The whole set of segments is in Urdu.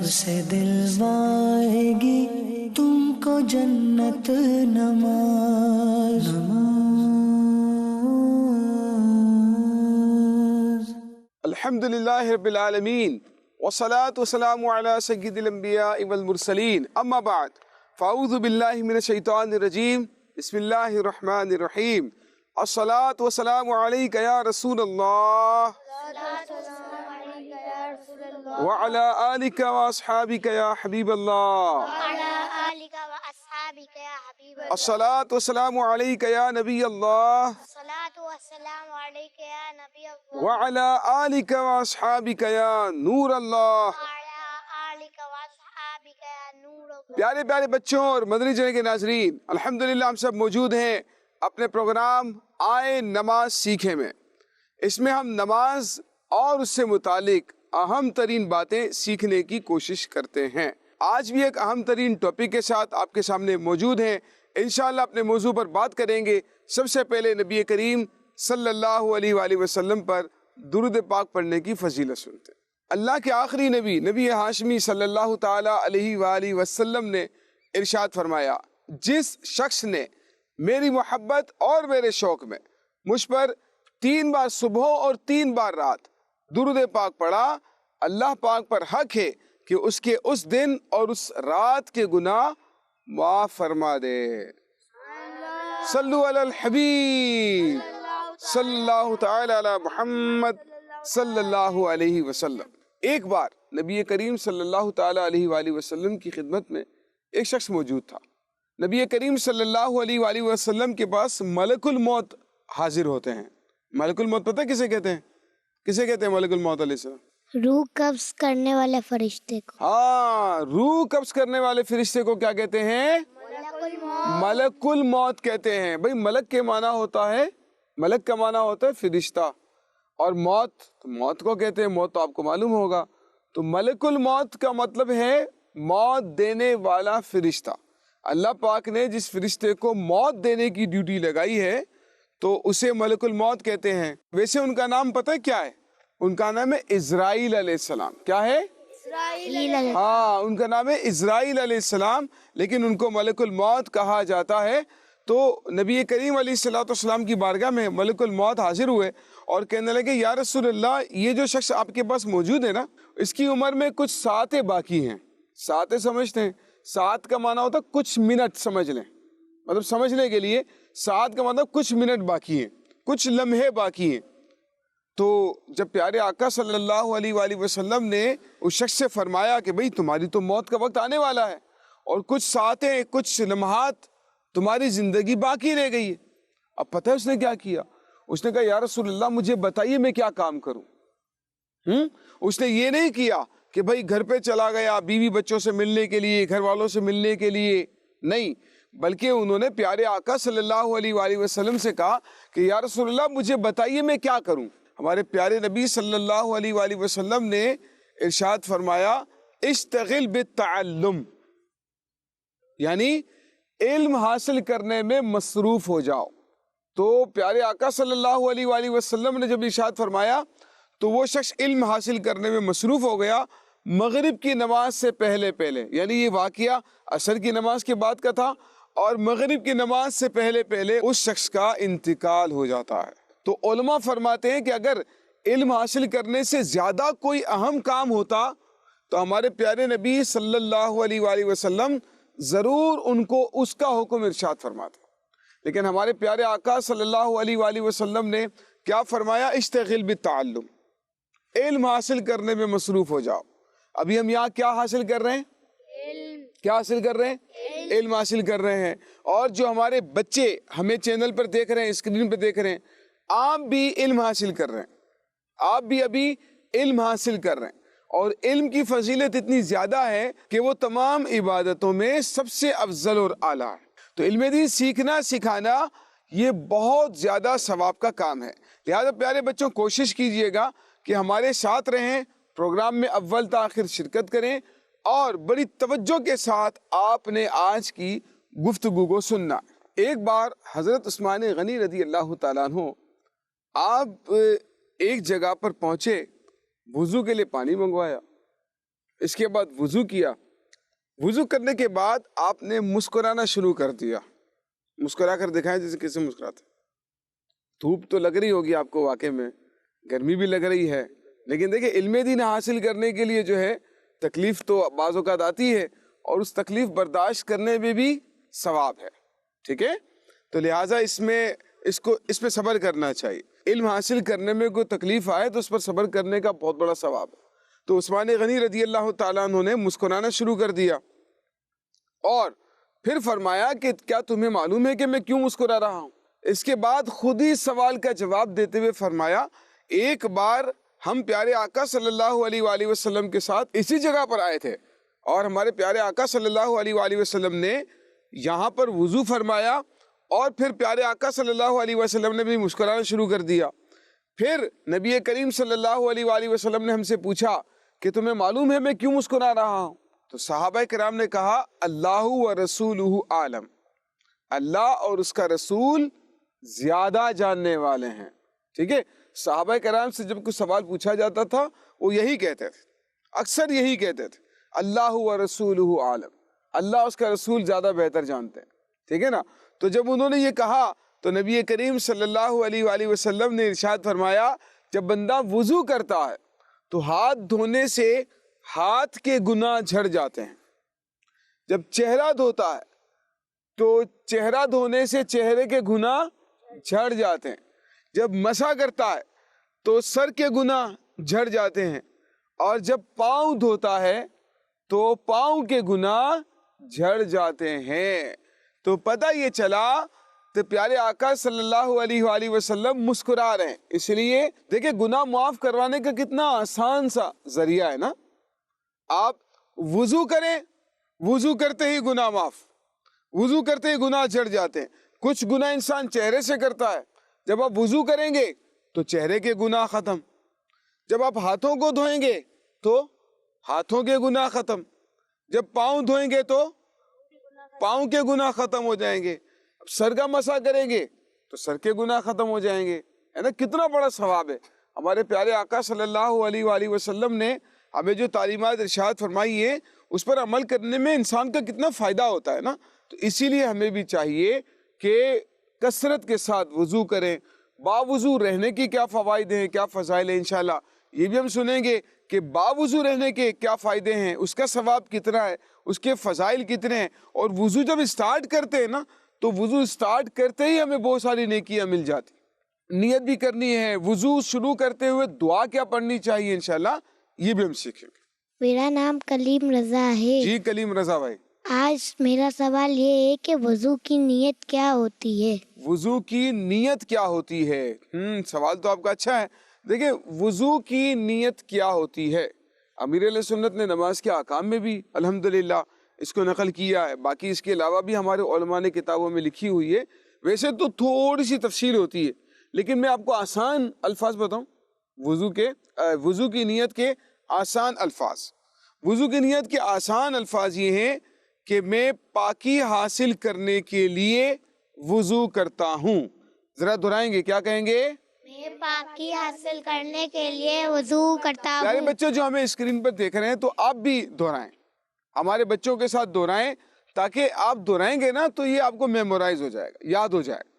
سے دلوائے گی تم کو جنت نماز الحمد للہ رب العالمین والصلاة والسلام علی سید الانبیاء والمرسلین اما بعد فاعوذ باللہ من الشیطان الرجیم بسم اللہ الرحمن الرحیم الصلاة والسلام علیک یا رسول اللہ وعلی آلک واصحابک یا حبیب اللہ الصلاة والسلام علیک یا نبی اللہ وعلی آلک واصحابک یا نور اللہ۔ پیارے پیارے بچوں اور مدنی چینل کے ناظرین، الحمدللہ ہم سب موجود ہیں اپنے پروگرام آئے نماز سیکھیں میں۔ اس میں ہم نماز اور اس سے متعلق اہم ترین باتیں سیکھنے کی کوشش کرتے ہیں۔ آج بھی ایک اہم ترین ٹاپک کے ساتھ آپ کے سامنے موجود ہیں، انشاءاللہ اپنے موضوع پر بات کریں گے۔ سب سے پہلے نبی کریم صلی اللہ علیہ وآلہ وسلم پر درود پاک پڑھنے کی فضیلت سنتے ہیں۔ اللہ کے آخری نبی ہاشمی صلی اللہ تعالی علیہ وآلہ وسلم نے ارشاد فرمایا، جس شخص نے میری محبت اور میرے شوق میں مجھ پر 3 بار صبح اور 3 بار رات درود پاک پڑھا، اللہ پاک پر حق ہے کہ اس کے اس دن اور اس رات کے گناہ معاف فرما دے۔ صلو علی الحبیب صلی اللہ تعالی علی محمد صلی اللہ علیہ وسلم۔ ایک بار نبی کریم صلی اللہ تعالی علیہ وآلہ وسلم کی خدمت میں ایک شخص موجود تھا۔ نبی کریم صلی اللہ علیہ وآلہ وسلم کے پاس ملک الموت حاضر ہوتے ہیں۔ ملک الموت پتہ کسے کہتے ہیں؟ کسے کہتے ہیں ملک الموت علیہ السلام؟ روح قبض کرنے والے فرشتے کو۔ ہاں، روح قبض کرنے والے فرشتے کو کیا کہتے ہیں؟ ملک الموت کہتے ہیں۔ بھئی ملک کے معنی ہوتا ہے، ملک کا معنی ہوتا ہے فرشتہ، اور موت کو کہتے ہیں، موت تو آپ کو معلوم ہوگا۔ تو ملک الموت کا مطلب ہے موت دینے والا فرشتہ۔ اللہ پاک نے جس فرشتے کو موت دینے کی ڈیوٹی لگائی ہے تو اسے ملک الموت کہتے ہیں۔ ویسے ان کا نام پتہ ہے کیا ہے؟ ان کا نام ہے عزرائیل علیہ السلام۔ کیا ہے؟ ہاں، ان کا نام ہے عزرائیل علیہ السلام، لیکن ان کو ملک الموت کہا جاتا ہے۔ تو نبی کریم علیہ السلام کی بارگاہ میں ملک الموت حاضر ہوئے اور کہنے لگے، یا رسول اللہ، یہ جو شخص آپ کے پاس موجود ہے نا، اس کی عمر میں کچھ ساعتیں باقی ہیں۔ ساعتیں سمجھتے ہیں؟ ساعت کا معنی ہوتا ہے کچھ منٹ، سمجھ لیں، مطلب سمجھنے کے لیے ساعت کا مطلب کچھ منٹ باقی ہیں، کچھ لمحے باقی ہیں۔ تو جب پیارے آقا صلی اللہ علیہ وآلہ وسلم نے اس شخص سے فرمایا کہ بھئی تمہاری تو موت کا وقت آنے والا ہے اور کچھ ساعتیں، کچھ لمحات تمہاری زندگی باقی رہ گئی ہے، اب پتہ ہے اس نے کیا کیا؟ اس نے کہا، یا رسول اللہ مجھے بتائیے میں کیا کام کروں۔ اس نے یہ نہیں کیا کہ بھئی گھر پہ چلا گیا بیوی بچوں سے ملنے کے لیے، گھر والوں سے ملنے کے لیے، نہیں، بلکہ انہوں نے پیارے آقا صلی اللہ علیہ وآلہ وسلم سے کہا کہ یا رسول اللہ مجھے بتائیے میں کیا کروں۔ ہمارے پیارے نبی صلی اللہ علیہ وآلہ وسلم نے ارشاد فرمایا، اشتغل بالتعلم، یعنی علم حاصل کرنے میں مصروف ہو جاؤ۔ تو پیارے آقا صلی اللہ علیہ وآلہ وسلم نے جب ارشاد فرمایا تو وہ شخص علم حاصل کرنے میں مصروف ہو گیا مغرب کی نماز سے پہلے، یعنی یہ واقعہ عصر کی نماز کے بعد کا تھا اور مغرب کی نماز سے پہلے اس شخص کا انتقال ہو جاتا ہے۔ تو علماء فرماتے ہیں کہ اگر علم حاصل کرنے سے زیادہ کوئی اہم کام ہوتا تو ہمارے پیارے نبی صلی اللہ علیہ وآلہ وسلم ضرور ان کو اس کا حکم ارشاد فرماتے، لیکن ہمارے پیارے آقا صلی اللہ علیہ وآلہ وسلم نے کیا فرمایا؟ اشتغل بالتعلم، علم حاصل کرنے میں مصروف ہو جاؤ۔ ابھی ہم یہاں کیا حاصل کر رہے ہیں؟ کیا حاصل کر رہے ہیں؟ علم حاصل کر رہے ہیں۔ اور جو ہمارے بچے ہمیں چینل پر دیکھ رہے ہیں، اسکرین پر دیکھ رہے ہیں، آپ بھی علم حاصل کر رہے ہیں، آپ بھی ابھی علم حاصل کر رہے ہیں، اور علم کی فضیلت اتنی زیادہ ہے کہ وہ تمام عبادتوں میں سب سے افضل اور اعلیٰ ہے۔ تو علم دین سیکھنا سکھانا یہ بہت زیادہ ثواب کا کام ہے۔ لہذا پیارے بچوں کوشش کیجئے گا کہ ہمارے ساتھ رہیں، پروگرام میں اول تا آخر شرکت کریں اور بڑی توجہ کے ساتھ آپ نے آج کی گفتگو کو سننا۔ ایک بار حضرت عثمان غنی رضی اللہ تعالیٰ عنہ آپ ایک جگہ پر پہنچے، وضو کے لیے پانی منگوایا، اس کے بعد وضو کیا. وضو کرنے کے بعد آپ نے مسکرانا شروع کر دیا. مسکرا کر دکھائیں جیسے کیسے مسکراتے. دھوپ تو لگ رہی ہوگی آپ کو، واقع میں گرمی بھی لگ رہی ہے، لیکن دیکھیں علم دین حاصل کرنے کے لیے جو ہے تکلیف تو بعض اوقات آتی ہے، اور اس تکلیف برداشت کرنے میں بھی ثواب ہے. ٹھیک ہے، تو لہٰذا اس پہ صبر کرنا چاہیے. علم حاصل کرنے میں کوئی تکلیف آئے تو اس پر صبر کرنے کا بہت بڑا ثواب ہے. تو عثمان غنی رضی اللہ تعالیٰ عنہ نے مسکرانا شروع کر دیا، اور پھر فرمایا کہ کیا تمہیں معلوم ہے کہ میں کیوں مسکرا رہا ہوں؟ اس کے بعد خود ہی سوال کا جواب دیتے ہوئے فرمایا ایک بار ہم پیارے آقا صلی اللہ علیہ وآلہ وسلم کے ساتھ اسی جگہ پر آئے تھے، اور ہمارے پیارے آقا صلی اللہ علیہ وآلہ وسلم نے یہاں پر وضو فرمایا، اور پھر پیارے آقا صلی اللہ علیہ وسلم نے بھی مسکرانا شروع کر دیا. پھر نبی کریم صلی اللہ علیہ وآلہ وسلم نے ہم سے پوچھا کہ تمہیں معلوم ہے میں کیوں مسکرا رہا ہوں؟ تو صحابہ کرام نے کہا اللہ و رسولہ عالم، اللہ اور اس کا رسول زیادہ جاننے والے ہیں. ٹھیک ہے، صحابہ کرام سے جب کوئی سوال پوچھا جاتا تھا وہ یہی کہتے تھے، اکثر یہی کہتے تھے اللہ و رسولہ عالم، اللہ اس کا رسول زیادہ بہتر جانتے ہیں. ٹھیک ہے نا. تو جب انہوں نے یہ کہا تو نبی کریم صلی اللہ علیہ وآلہ وسلم نے ارشاد فرمایا جب بندہ وضو کرتا ہے تو ہاتھ دھونے سے ہاتھ کے گناہ جھڑ جاتے ہیں. جب چہرہ دھوتا ہے تو چہرہ دھونے سے چہرے کے گناہ جھڑ جاتے ہیں. جب مسح کرتا ہے تو سر کے گناہ جھڑ جاتے ہیں، اور جب پاؤں دھوتا ہے تو پاؤں کے گناہ جھڑ جاتے ہیں. تو پتہ یہ چلا تو پیارے آقا صلی اللہ علیہ وآلہ وسلم مسکرا رہے ہیں. اس لیے دیکھیں گناہ معاف کروانے کا کتنا آسان سا ذریعہ ہے نا. آپ وضو کریں، وضو کرتے ہی گناہ معاف، وضو کرتے ہی گناہ جھڑ جاتے ہیں. کچھ گناہ انسان چہرے سے کرتا ہے، جب آپ وضو کریں گے تو چہرے کے گناہ ختم. جب آپ ہاتھوں کو دھوئیں گے تو ہاتھوں کے گناہ ختم. جب پاؤں دھوئیں گے تو پاؤں کے گناہ ختم ہو جائیں گے. سر کا مسح کریں گے تو سر کے گناہ ختم ہو جائیں گے. ہے نا، کتنا بڑا ثواب ہے. ہمارے پیارے آقا صلی اللہ علیہ وآلہ وسلم نے ہمیں جو تعلیمات ارشاد فرمائی ہے اس پر عمل کرنے میں انسان کا کتنا فائدہ ہوتا ہے نا. تو اسی لیے ہمیں بھی چاہیے کہ کثرت کے ساتھ وضو کریں. باوضو رہنے کی کیا فوائد ہیں، کیا فضائل ہیں، انشاءاللہ یہ بھی ہم سنیں گے کہ باوضو رہنے کے کیا فائدے ہیں، اس کا ثواب کتنا ہے، اس کے فضائل کتنے ہیں. اور وضو جب اسٹارٹ کرتے ہیں نا تو وضو اسٹارٹ کرتے ہی ہمیں بہت ساری نیکیاں مل جاتی. نیت بھی کرنی ہے، وضو شروع کرتے ہوئے دعا کیا پڑھنی چاہیے، انشاءاللہ یہ بھی ہم سیکھیں گے. میرا نام کلیم رضا ہے. جی کلیم رضا بھائی، آج میرا سوال یہ ہے کہ وضو کی نیت کیا ہوتی ہے؟ وضو کی نیت کیا ہوتی ہے؟ سوال تو آپ کا اچھا ہے. دیکھیں وضو کی نیت کیا ہوتی ہے، امیر علیہ سنت نے نماز کے احکام میں بھی الحمدللہ اس کو نقل کیا ہے. باقی اس کے علاوہ بھی ہمارے علماء نے کتابوں میں لکھی ہوئی ہے. ویسے تو تھوڑی سی تفصیل ہوتی ہے، لیکن میں آپ کو آسان الفاظ بتاؤں. وضو کی نیت کے آسان الفاظ، وضو کی نیت کے آسان الفاظ یہ ہیں کہ میں پاکی حاصل کرنے کے لیے وضو کرتا ہوں. ذرا دہرائیں گے، کیا کہیں گے؟ میں پاکی حاصل کرنے کے لیے وضو کرتا پیارے ہوں. بچے جو ہمیں اسکرین پر دیکھ رہے ہیں تو آپ بھی دہرائیں، ہمارے بچوں کے ساتھ دہرائیں، تاکہ آپ دہرائیں گے نا تو یہ آپ کو میمورائز ہو جائے گا، یاد ہو جائے گا.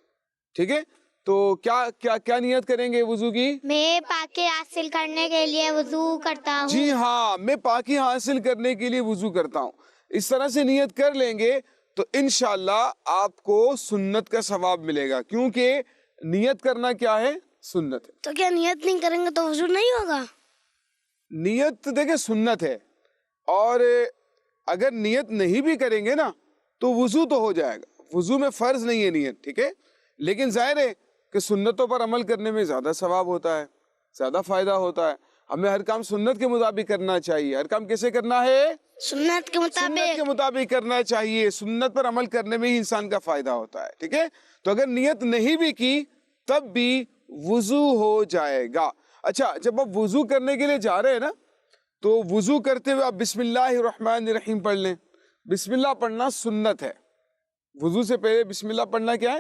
ٹھیک ہے، تو کیا نیت کریں گے وضو کی؟ میں پاکی حاصل کرنے کے لیے وضو کرتا ہوں. جی ہاں، میں پاکی حاصل کرنے کے لیے وضو کرتا ہوں. اس طرح سے نیت کر لیں گے تو انشاءاللہ آپ کو سنت کا ثواب ملے گا، کیونکہ نیت کرنا کیا ہے؟ سنت ہے. تو کیا نیت نہیں کریں گے تو وضو نہیں ہوگا؟ نیت دیکھیں سنت ہے، اور اگر نیت نہیں بھی کریں گے نا تو وضو تو ہو جائے گا. وضو میں فرض نہیں ہے نیت، ٹھیک ہے، لیکن ظاہر ہے کہ سنتوں پر عمل کرنے میں زیادہ ثواب ہوتا ہے، زیادہ فائدہ ہوتا ہے. ہمیں ہر کام سنت کے مطابق کرنا چاہیے. ہر کام کیسے کرنا ہے؟ سنت کے مطابق کرنا چاہیے. سنت پر عمل کرنے میں ہی انسان کا فائدہ ہوتا ہے. ٹھیک ہے، تو اگر نیت نہیں بھی کی تب بھی وضو ہو جائے گا. اچھا، جب آپ وضو کرنے کے لیے جا رہے ہیں نا تو وضو کرتے ہوئے آپ بسم اللہ الرحمن الرحیم پڑھ لیں. بسم اللہ پڑھنا سنت ہے. وضو سے پہلے بسم اللہ پڑھنا کیا ہے؟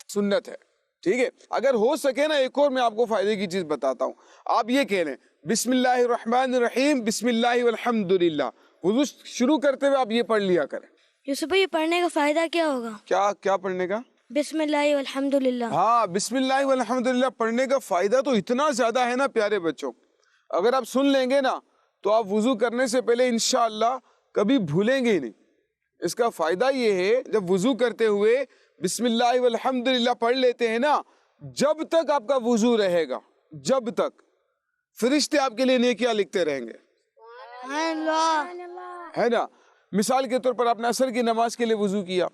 سنت ہے. ٹھیک ہے، اگر ہو سکے نا ایک اور میں آپ کو فائدے کی چیز بتاتا ہوں. آپ یہ کہہ لیں بسم اللہ الرحمن الرحیم، بسم اللہ والحمدللہ، وضو شروع کرتے ہوئے آپ یہ پڑھ لیا کریں۔ یوسف بھائی، یہ پڑھنے کا فائدہ کیا ہوگا؟ کیا پڑھنے کا؟ بسم اللہ والحمدللہ۔ ہاں، بسم اللہ والحمدللہ پڑھنے کا فائدہ تو اتنا زیادہ ہے نا پیارے بچوں، اگر آپ سن لیں گے نا تو آپ وضو کرنے سے پہلے انشاءاللہ کبھی بھولیں گے ہی نہیں۔ اس کا فائدہ یہ ہے، جب وضو کرتے ہوئے بسم اللہ والحمدللہ پڑھ لیتے ہیں نا، جب تک آپ کا وضو رہے گا، جب تک فرشتے آپ کے لیے نیکیاں لکھتے رہیں گے، ہے نا۔ مثال کے طور پر آپ نے عصر کی نماز کے لیے وضو کیا،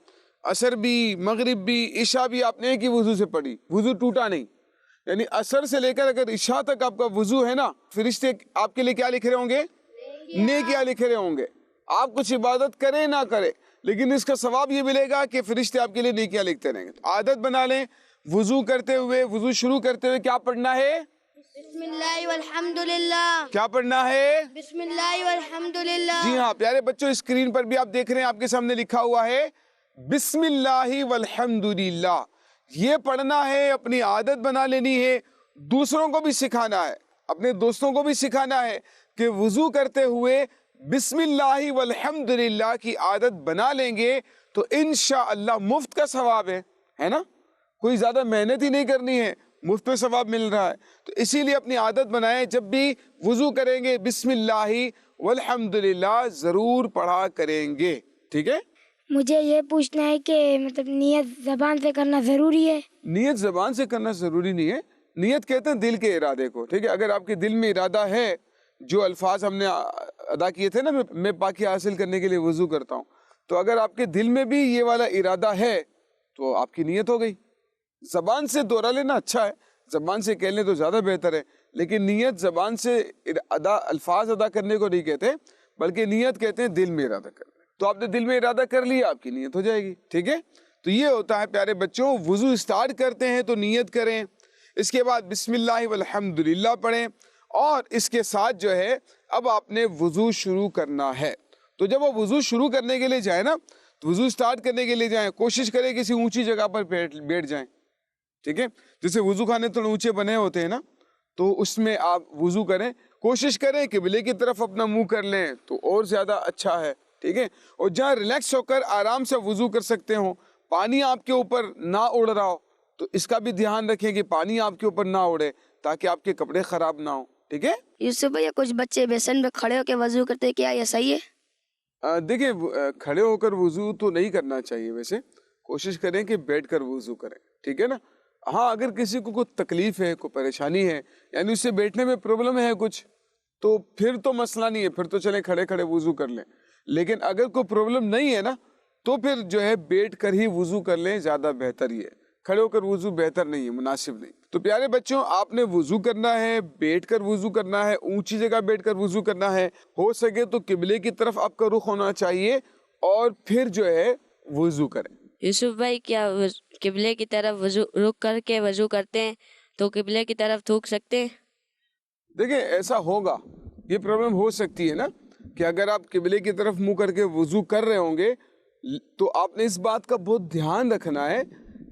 عصر بھی، مغرب بھی، عشاء بھی آپ نے ایک ہی وضو سے پڑھی، وضو ٹوٹا نہیں، یعنی عصر سے لے کر اگر عشاء تک آپ کا وضو ہے نا، فرشتے آپ کے لیے کیا لکھ رہے ہوں گے؟ نیکیاں لکھ رہے ہوں گے۔ آپ کچھ عبادت کریں نہ کریں، لیکن اس کا ثواب یہ ملے گا کہ فرشتے آپ کے لیے نیکیاں لکھتے رہیں گے۔ عادت بنا لیں، وضو کرتے ہوئے، وضو شروع کرتے ہوئے کیا پڑھنا ہے؟ بسم اللہ والحمدللہ۔ کیا پڑھنا ہے؟ بسم اللہ والحمدللہ۔ جی ہاں پیارے بچوں، اسکرین پر بھی آپ دیکھ رہے ہیں، آپ کے سامنے لکھا ہوا ہے بسم اللہ والحمدللہ۔ یہ پڑھنا ہے، اپنی عادت بنا لینی ہے، دوسروں کو بھی سکھانا ہے، اپنے دوستوں کو بھی سکھانا ہے کہ وضو کرتے ہوئے بسم اللہ والحمدللہ کی عادت بنا لیں گے تو انشاءاللہ مفت کا ثواب ہے نا، کوئی زیادہ محنت ہی نہیں کرنی ہے، مفت میں ثواب مل رہا ہے۔ تو اسی لیے اپنی عادت بنائیں، جب بھی وضو کریں گے بسم اللہ والحمدللہ ضرور پڑھا کریں گے، ٹھیک ہے؟ مجھے یہ پوچھنا ہے کہ مطلب نیت زبان سے کرنا ضروری ہے؟ نیت زبان سے کرنا ضروری نہیں ہے، نیت کہتے ہیں دل کے ارادے کو، ٹھیک ہے؟ اگر آپ کے دل میں ارادہ ہے، جو الفاظ ہم نے ادا کیے تھے نا، میں پاکی حاصل کرنے کے لیے وضو کرتا ہوں، تو اگر آپ کے دل میں بھی یہ والا ارادہ ہے تو آپ کی نیت ہو گئی۔ زبان سے دوہرا لینا اچھا ہے، زبان سے کہہ لیں تو زیادہ بہتر ہے، لیکن نیت زبان سے الفاظ ادا کرنے کو نہیں کہتے، بلکہ نیت کہتے ہیں دل میں ارادہ کرنا۔ تو آپ نے دل میں ارادہ کر لیا، آپ کی نیت ہو جائے گی، ٹھیک ہے؟ تو یہ ہوتا ہے پیارے بچوں، وضو اسٹارٹ کرتے ہیں تو نیت کریں، اس کے بعد بسم اللہ والحمدللہ پڑھیں، اور اس کے ساتھ جو ہے اب آپ نے وضو شروع کرنا ہے۔ تو جب آپ وضو شروع کرنے کے لیے جائیں نا، تو وضو اسٹارٹ کرنے کے لیے جائیں، کوشش کریں کسی اونچی جگہ پر بیٹھ جائیں، ٹھیک ہے؟ جیسے وضو خانے تھوڑے اونچے بنے ہوتے ہیں نا، تو اس میں آپ وضو کریں، کوشش کریں کہ قبلے کی طرف اپنا منہ کر لیں تو اور زیادہ اچھا ہے، ٹھیک ہے؟ اور جہاں ریلیکس ہو کر آرام سے وضو کر سکتے ہوں، پانی آپ کے اوپر نہ اڑ رہا ہو، تو اس کا بھی دھیان رکھیں کہ پانی آپ کے اوپر نہ اڑے تاکہ آپ کے کپڑے خراب نہ ہوں، ٹھیک ہے؟ یوسف بھیا، کچھ بچے بیسن میں کھڑے ہو کے وضو کرتے ہیں، کیا یہ صحیح ہے؟ دیکھیں، کھڑے ہو کر وضو تو نہیں کرنا چاہیے، ویسے کوشش کریں کہ بیٹھ کر وضو کریں، ٹھیک ہے نا؟ ہاں، اگر کسی کو کوئی تکلیف ہے، کوئی پریشانی ہے، یعنی اسے بیٹھنے میں پرابلم ہے کچھ، تو پھر تو مسئلہ نہیں ہے، پھر تو چلیں کھڑے کھڑے وضو کر لیں۔ لیکن اگر کوئی پرابلم نہیں ہے نا، تو پھر جو ہے بیٹھ کر ہی وضو کر لیں، زیادہ بہتر ہی ہے۔ کھڑے ہو کر وضو بہتر نہیں ہے، مناسب نہیں۔ تو پیارے بچوں، آپ نے وضو کرنا ہے، بیٹھ کر وضو کرنا ہے، اونچی جگہ بیٹھ کر وضو کرنا ہے، ہو سکے تو قبلے کی طرف آپ کا رخ ہونا چاہیے، اور پھر جو ہے وضو کریں۔ یوسف بھائی، کیا قبلے کی طرف رک کر کے وضو کرتے ہیں تو قبلے کی طرف تھوک سکتے ہیں؟ دیکھیں، ایسا ہوگا، یہ پرابلم ہو سکتی ہے نا کہ اگر آپ قبلے کی طرف منہ کر کے وضو کر رہے ہوں گے تو آپ نے اس بات کا بہت دھیان رکھنا ہے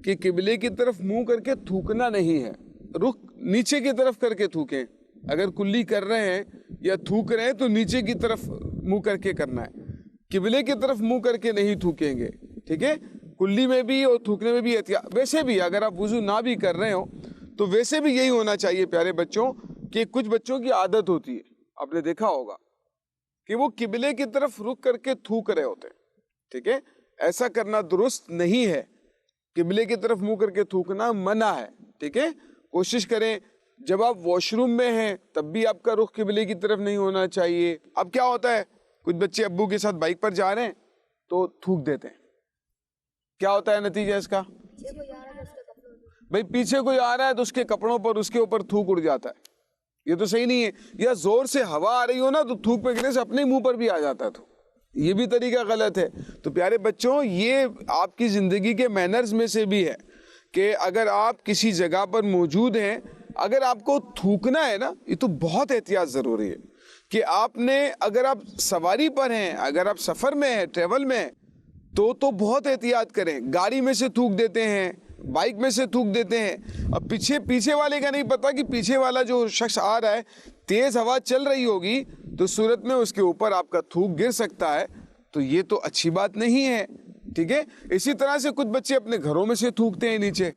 کہ قبلے کی طرف منہ کر کے تھوکنا نہیں ہے، رخ نیچے کی طرف کر کے تھوکیں۔ اگر کلی کر رہے ہیں یا تھوک رہے ہیں تو نیچے کی طرف منہ کر کے کرنا ہے، قبلے کی طرف منہ کر کے نہیں تھوکیں گے، ٹھیک ہے؟ کلی میں بھی اور تھوکنے میں بھی احتیاط۔ ویسے بھی اگر آپ وضو نہ بھی کر رہے ہو تو ویسے بھی یہی ہونا چاہیے پیارے بچوں، کہ کچھ بچوں کی عادت ہوتی ہے، آپ نے دیکھا ہوگا کہ وہ قبلے کی طرف رک کر کے تھوک رہے ہوتے ہیں، ٹھیک ہے؟ ایسا کرنا درست نہیں ہے، قبلے کی طرف منہ کر کے تھوکنا منع ہے، ٹھیک ہے؟ کوشش کریں جب آپ واش روم میں ہیں تب بھی آپ کا رخ قبلے کی طرف نہیں ہونا چاہیے۔ اب کیا ہوتا ہے، کچھ بچے ابو کے ساتھ بائک پر جا رہے ہیں تو تھوک دیتے ہیں، کیا ہوتا ہے نتیجہ اس کا؟ بھائی پیچھے کوئی آ رہا ہے تو اس کے کپڑوں پر، اس کے اوپر تھوک اڑ جاتا ہے، یہ تو صحیح نہیں ہے۔ یا زور سے ہوا آ رہی ہو نا تو تھوک پھینکنے سے اپنے منہ پر بھی آ جاتا ہے، تو یہ بھی طریقہ غلط ہے۔ تو پیارے بچوں، یہ آپ کی زندگی کے مینرز میں سے بھی ہے کہ اگر آپ کسی جگہ پر موجود ہیں، اگر آپ کو تھوکنا ہے نا، یہ تو بہت احتیاط ضروری ہے کہ آپ نے، اگر آپ سواری پر ہیں، اگر آپ سفر میں ہیں، ٹریول میں ہیں، تو بہت احتیاط کریں۔ گاڑی میں سے تھوک دیتے ہیں، بائک میں سے تھوک دیتے ہیں. اب پیچھے والے کا نہیں پتا کہ پیچھے والا جو شخص آ رہا ہے تیز ہوا چل رہی ہوگی تو صورت میں اس کے اوپر آپ کا تھوک گر سکتا ہے. تو یہ تو اچھی بات نہیں ہے. ٹھیک ہے. اسی طرح سے کچھ بچے اپنے گھروں میں سے تھوکتے ہیں نیچے,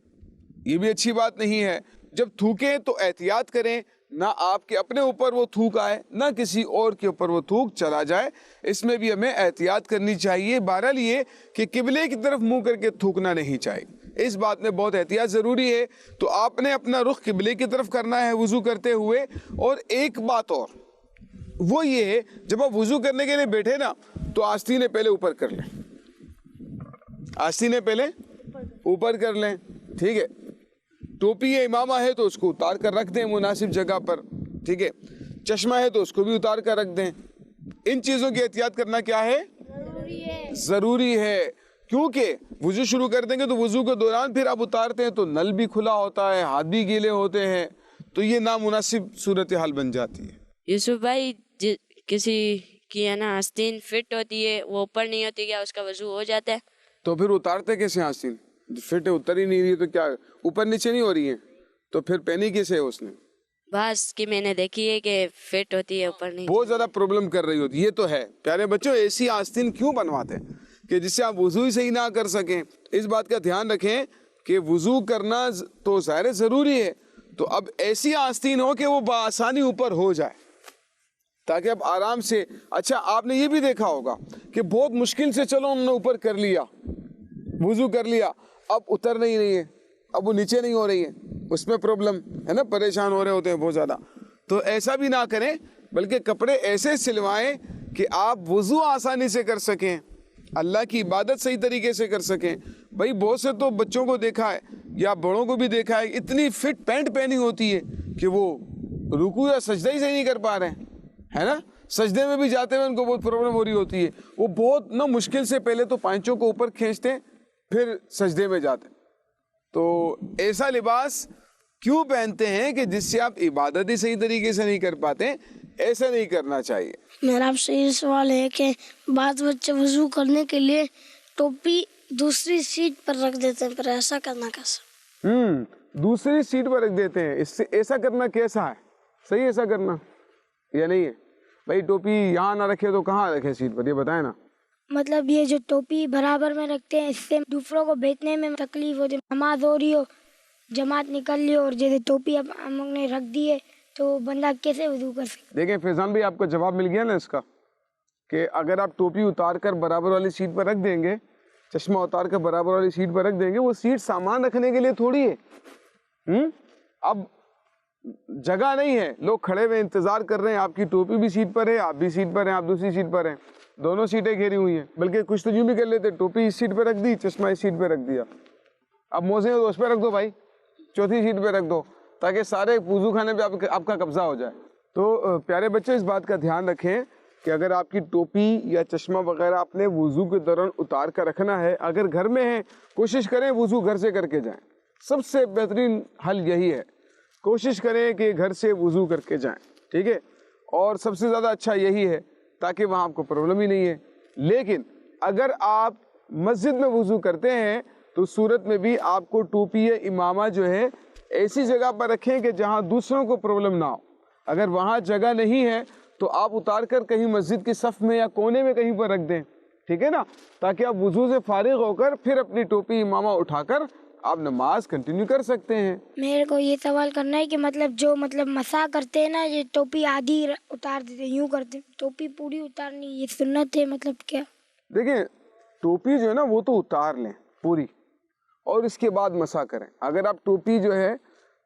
یہ بھی اچھی بات نہیں ہے. جب تھوکیں تو احتیاط کریں, نہ آپ کے اپنے اوپر وہ تھوک آئے نہ کسی اور کے اوپر وہ تھوک چلا جائے. اس میں بھی ہمیں احتیاط کرنی چاہیے. بہرحال یہ کہ قبلے کی طرف منہ کر کے تھوکنا نہیں چاہیے, اس بات میں بہت احتیاط ضروری ہے. تو آپ نے اپنا رخ قبلے کی طرف کرنا ہے وضو کرتے ہوئے. اور ایک بات اور, وہ یہ ہے جب آپ وضو کرنے کے لیے بیٹھے نا تو آستینیں پہلے اوپر کر لیں, آستینیں پہلے اوپر کر لیں. ٹھیک ہے. ٹوپی یا امامہ ہے تو اس کو اتار کر رکھ دیں مناسب جگہ پر. ٹھیک ہے. چشمہ ہے تو اس کو بھی اتار کر رکھ دیں. ان چیزوں کی احتیاط کرنا کیا ہے؟ ضروری ہے. کیونکہ وضو شروع کر دیں گے تو وضو کے دوران پھر آپ اتارتے ہیں تو نل بھی کھلا ہوتا ہے, ہاتھ بھی گیلے ہوتے ہیں, تو یہ نامناسب صورتحال بن جاتی ہے. یوسف بھائی, کسی کی ہے نا آستین فٹ ہوتی ہے, وہ اوپر نہیں ہوتی, کیا اس کا وضو ہو جاتا ہے؟ تو پھر اتارتے کیسے آستین؟ فٹ اتر ہی نہیں رہی تو کیا اوپر نیچے نہیں ہو رہی ہے تو پھر پہنی کیسے ہے اس نے؟ بس کی میں نے دیکھی ہے کہ فٹ ہوتی ہے اوپر نہیں. بہت زیادہ پرابلم کر رہی ہوتی. یہ تو ہے پیارے بچوں, ایسی آستین کیوں بنواتے ہیں کہ جس سے آپ وضو ہی صحیح نہ کر سکیں. اس بات کا دھیان رکھیں کہ وضو کرنا تو ظاہر ضروری ہے, تو اب ایسی آستین ہو کہ وہ بآسانی اوپر ہو جائے تاکہ اب آرام سے. اچھا آپ نے یہ بھی دیکھا ہوگا کہ بہت مشکل سے چلو ہم نے اوپر کر لیا, وضو کر لیا, اب اتر نہیں رہی ہے, اب وہ نیچے نہیں ہو رہی ہے, اس میں پرابلم ہے نا, پریشان ہو رہے ہوتے ہیں بہت زیادہ. تو ایسا بھی نہ کریں, بلکہ کپڑے ایسے سلوائیں کہ آپ وضو آسانی سے کر سکیں, اللہ کی عبادت صحیح طریقے سے کر سکیں. بھائی بہت سے تو بچوں کو دیکھا ہے یا بڑوں کو بھی دیکھا ہے, اتنی فٹ پینٹ پہنی ہوتی ہے کہ وہ رکوع یا سجدہ ہی صحیح نہیں کر پا رہے ہیں, ہے نا. سجدے میں بھی جاتے ہوئے ان کو بہت پرابلم ہو رہی ہوتی ہے. وہ بہت نا مشکل سے پہلے تو پانچوں کو اوپر کھینچتے ہیں پھر سجدے میں جاتے. تو ایسا لباس کیوں پہنتے ہیں کہ جس سے آپ عبادت ہی صحیح طریقے سے نہیں کر پاتے. ایسا نہیں کرنا چاہیے. میرا آپ سے یہ سوال ہے کہ بعض بچے وضو کرنے کے لیے ٹوپی دوسری سیٹ پر رکھ دیتے ہیں, پر ایسا کرنا کیسا؟ دوسری سیٹ پر رکھ دیتے ہیں, اس سے ایسا کرنا کیسا ہے؟ صحیح ایسا کرنا یا نہیں ہے؟ بھائی ٹوپی یہاں نہ رکھے تو کہاں رکھے سیٹ پر, یہ بتائیں نا. مطلب یہ جو ٹوپی برابر میں رکھتے ہیں اس سے دوسروں کو بیچنے میں تکلیف ہوتی ہے. نماز ہو رہی ہو, جماعت نکل لی اور جیسے ٹوپی اب ہم لوگ نے رکھ دی ہے تو بندہ کیسے وضو کر سکتا؟ دیکھیں فیضان بھائی, آپ کو جواب مل گیا نا اس کا, کہ اگر آپ ٹوپی اتار کر برابر والی سیٹ پر رکھ دیں گے, چشمہ اتار کر برابر والی سیٹ پر رکھ دیں گے, وہ سیٹ سامان رکھنے کے لیے تھوڑی ہے. اب جگہ نہیں ہے, لوگ کھڑے ہوئے انتظار کر رہے ہیں, آپ کی ٹوپی بھی سیٹ پر ہے, آپ بھی سیٹ پر ہیں, آپ دوسری سیٹ پر ہیں, دونوں سیٹیں گھیری ہوئی ہیں. بلکہ کچھ تو یوں بھی کر لیتے, ٹوپی اس سیٹ پہ رکھ دی, چشمہ اس سیٹ پہ رکھ دیا. اب موزے تو اس پہ رکھ دو بھائی, چوتھی سیٹ پہ رکھ دو, تاکہ سارے وضو خانے پہ آپ کا قبضہ ہو جائے. تو پیارے بچے اس بات کا دھیان رکھیں کہ اگر آپ کی ٹوپی یا چشمہ وغیرہ اپنے وضو کے دوران اتار کر رکھنا ہے, اگر گھر میں ہے کوشش کریں وضو گھر سے کر کے جائیں. سب سے بہترین حل یہی ہے, کوشش کریں کہ گھر سے وضو کر کے جائیں. ٹھیک ہے. اور سب سے زیادہ اچھا یہی ہے تاکہ وہاں آپ کو پرابلم ہی نہیں ہے. لیکن اگر آپ مسجد میں وضو کرتے ہیں تو صورت میں بھی آپ کو ٹوپی یا امامہ جو ہے ایسی جگہ پر رکھیں کہ جہاں دوسروں کو پرابلم نہ ہو. اگر وہاں جگہ نہیں ہے تو آپ اتار کر کہیں مسجد کی صف میں یا کونے میں کہیں پر رکھ دیں. ٹھیک ہے نا, تاکہ آپ وضو سے فارغ ہو کر پھر اپنی ٹوپی امامہ اٹھا کر آپ نماز کنٹینیو کر سکتے ہیں. میرے کو یہ سوال کرنا ہے کہ جو مسا کرتے ہیں نا, یہ ٹوپی آدھی اتار دیتے ہیں, یوں کرتے ہیں, ٹوپی پوری اتارنی یہ سنت ہے کیا؟ دیکھیں ٹوپی جو ہے نا وہ تو اتار لیں پوری اور اس کے بعد مسا کریں. اگر آپ ٹوپی جو ہے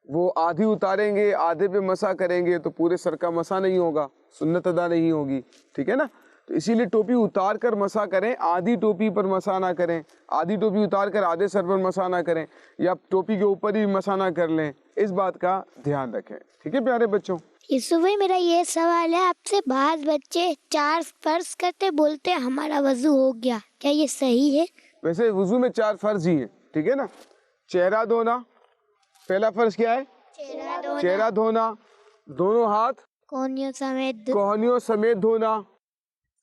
وہ آدھی اتاریں گے, آدھے پہ مسا کریں گے تو پورے سر کا مسا نہیں ہوگا, سنت ادا نہیں ہوگی. ٹھیک ہے نا. تو اسی لیے ٹوپی اتار کر مسا کریں, آدھی ٹوپی پر مسا نہ کریں, آدھی ٹوپی اتار کر آدھے سر پر مسا نہ کریں, یا ٹوپی کے اوپر ہی مسا نہ کر لیں. اس بات کا دھیان رکھیں. ٹھیک ہے پیارے بچوں. یوسف بھائی میرا یہ سوال ہے آپ سے, بعض بچے 4 فرض کرتے بولتے ہمارا وضو ہو گیا, کیا یہ صحیح ہے؟ ویسے وضو میں 4 فرض ہی ہیں. ٹھیک ہے نا. چہرہ دھونا, پہلا فرض کیا ہے؟ چہرہ دھونا. دونوں ہاتھ کوہنیوں سمیت دھونا.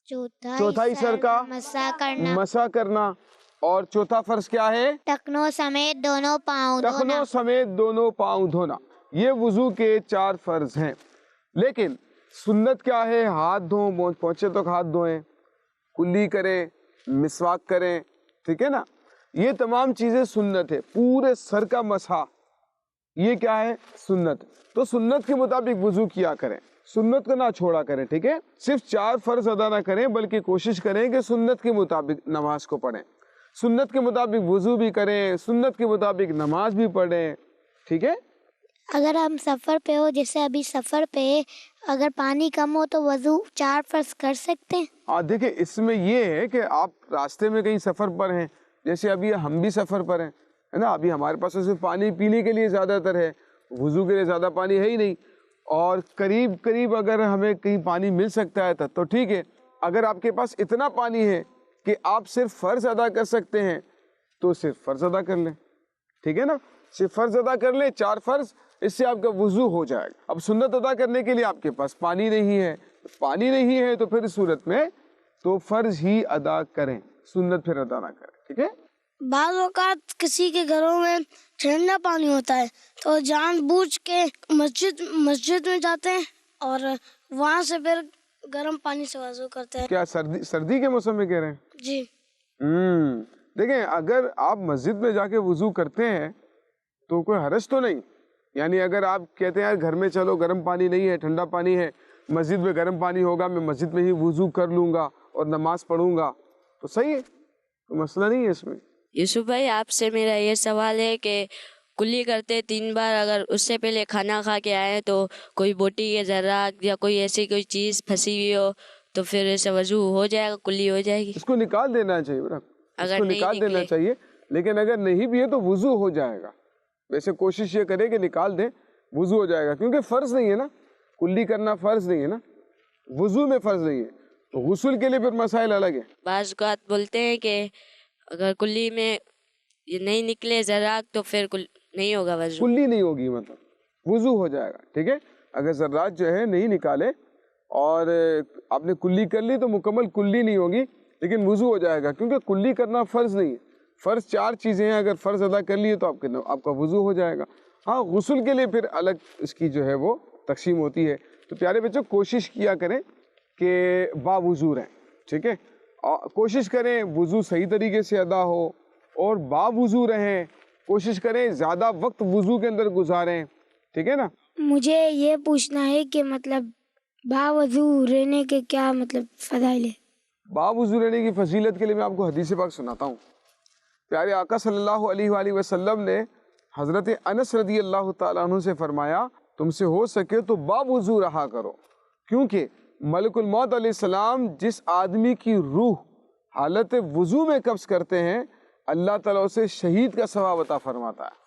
چوتھائی سر کا مسا کرنا. اور چوتھا فرض کیا ہے؟ ٹخنوں سمیت دونوں پاؤں دھونا. ٹخنوں سمیت دونوں پاؤں دھونا. یہ وضو کے 4 فرض ہیں. لیکن سنت کیا ہے؟ ہاتھ دھوؤں، پہنچے تک ہاتھ دھوئیں، کلی کریں، مسواک کریں، ٹھیک ہے نا. یہ تمام چیزیں سنت ہے. پورے سر کا مسح یہ کیا ہے؟ سنت. تو سنت کے مطابق وضو کیا کریں، سنت کو نہ چھوڑا کریں. ٹھیک ہے، صرف 4 فرض ادا نہ کریں بلکہ کوشش کریں کہ سنت کے مطابق نماز کو پڑھیں، سنت کے مطابق وضو بھی کریں، سنت کے مطابق نماز بھی پڑھیں. ٹھیک ہے. اگر ہم سفر پہ ہو، جیسے ابھی سفر پہ اگر پانی کم ہو تو وضو 4 فرض کر سکتے ہیں؟ ہاں دیکھیں، اس میں یہ ہے کہ آپ راستے میں کہیں سفر پر ہیں، جیسے ابھی ہم بھی سفر پر ہیں، ہے نا. ابھی ہمارے پاس صرف پانی پینے کے لیے زیادہ تر ہے، وضو کے لیے زیادہ پانی ہے ہی نہیں. اور قریب اگر ہمیں کہیں پانی مل سکتا ہے تب تو ٹھیک ہے. اگر آپ کے پاس اتنا پانی ہے کہ آپ صرف فرض ادا کر سکتے ہیں تو صرف فرض ادا کر لیں. ٹھیک ہے نا، صرف فرض ادا کر لیں، 4 فرض، اس سے آپ کا وضو ہو جائے گا. اب سنت ادا کرنے کے لیے آپ کے پاس پانی نہیں ہے تو پھر اس صورت میں تو فرض ہی ادا کریں، سنت پھر ادا نہ کریں. ٹھیک ہے. بعض اوقات کسی کے گھروں میں ٹھنڈا پانی ہوتا ہے تو جان بوجھ کے مسجد میں جاتے ہیں اور وہاں سے پھر گرم پانی سے وضو کرتے ہیں. کیا سردی کے موسم میں کہہ رہے ہیں؟ جی. دیکھیں، اگر آپ مسجد میں جا کے وضو کرتے ہیں تو کوئی حرج تو نہیں. یعنی اگر آپ کہتے ہیں گھر میں چلو گرم پانی نہیں ہے، ٹھنڈا پانی ہے، مسجد میں گرم پانی ہوگا، میں مسجد میں ہی وضو کر لوں گا اور نماز پڑھوں گا تو صحیح ہے، کوئی مسئلہ نہیں ہے اس میں. یوسف بھائی، آپ سے میرا یہ سوال ہے کہ کلی کرتے 3 بار، اگر اس سے پہلے کھانا کھا کے آئے تو کوئی بوٹی یا ذرات یا کوئی ایسی کوئی چیز پھنسی ہوئی ہو تو پھر ایسا وضو ہو جائے گا، کلی ہو جائے گی؟ اس کو نکال دینا چاہیے بیٹا، اس اگر کو نہیں نکال دینا نکلے؟ چاہیے. لیکن اگر نہیں بھی ہے تو وضو ہو جائے گا. ویسے کوشش یہ کرے کہ نکال دیں، وضو ہو جائے گا، کیونکہ فرض نہیں ہے نا، کلی کرنا فرض نہیں ہے نا، وضو میں فرض نہیں ہے. تو غسل کے لیے پھر مسائل الگ ہے. بعض اوقات بولتے ہیں کہ اگر کلی میں یہ نہیں نکلے ذرات تو پھر نہیں ہوگا وضو. کلی نہیں ہوگی، مطلب وضو ہو جائے گا. ٹھیک ہے. اگر ذرات جو ہے نہیں نکالے اور آپ نے کلی کر لی تو مکمل کلی نہیں ہوگی لیکن وضو ہو جائے گا، کیونکہ کلی کرنا فرض نہیں ہے. فرض 4 چیزیں ہیں، اگر فرض ادا کر لیے تو آپ کا وضو ہو جائے گا. ہاں، غسل کے لیے پھر الگ اس کی جو ہے وہ تقسیم ہوتی ہے. تو پیارے بچوں، کوشش کیا کریں کہ باوضو رہیں. ٹھیک ہے. کوشش کریں وضو صحیح طریقے سے ادا ہو اور باوضو رہیں. کوشش کریں زیادہ وقت وضو کے اندر گزاریں. ٹھیک ہے نا. مجھے یہ پوچھنا ہے کہ مطلب باوضو رہنے کے کیا مطلب فضائل ہے؟ باوضو رہنے کی فضیلت کے لیے میں آپ کو حدیث پاک سناتا ہوں. پیارے آقا صلی اللہ علیہ وآلہ وسلم نے حضرت انس رضی اللہ تعالیٰ عنہ سے فرمایا، تم سے ہو سکے تو باوضو رہا کرو، کیونکہ ملک الموت علیہ السلام جس آدمی کی روح حالت وضو میں قبض کرتے ہیں، اللہ تعالیٰ اسے شہید کا ثواب عطا فرماتا ہے.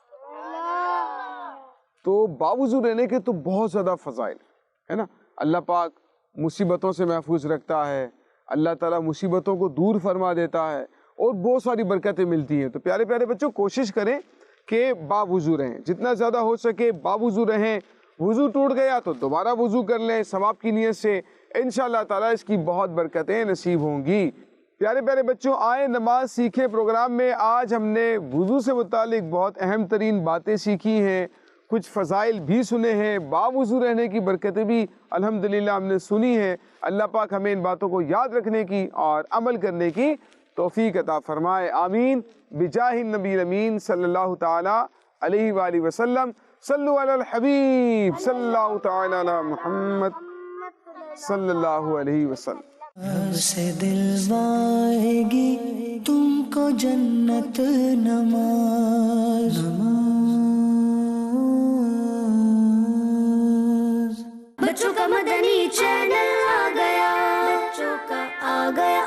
تو باوضو رہنے کے تو بہت زیادہ فضائل ہے نا. اللہ پاک مصیبتوں سے محفوظ رکھتا ہے، اللہ تعالیٰ مصیبتوں کو دور فرما دیتا ہے اور بہت ساری برکتیں ملتی ہیں. تو پیارے پیارے بچوں، کوشش کریں کہ باوضو رہیں، جتنا زیادہ ہو سکے باوضو رہیں. وضو ٹوٹ گیا تو دوبارہ وضو کر لیں ثواب کی نیت سے، انشاءاللہ تعالیٰ اس کی بہت برکتیں نصیب ہوں گی. پیارے پیارے بچوں، آئے نماز سیکھیں پروگرام میں آج ہم نے وضو سے متعلق بہت اہم ترین باتیں سیکھی ہیں، کچھ فضائل بھی سنے ہیں، باوضو رہنے کی برکتیں بھی الحمدللہ ہم نے سنی ہیں. اللہ پاک ہمیں ان باتوں کو یاد رکھنے کی اور عمل کرنے کی توفیق عطا فرمائے. آمین. بجاہ النبی الامین صلی اللہ تعالی علیہ وآلہ وسلم. صلو علی الحبیب صلی اللہ تعالی علی محمد صلی اللہ علیہ وسلم. سے دلوائے گی تم کو جنت نماز. بچوں کا مدنی چینل آ گیا، بچوں کا آ گیا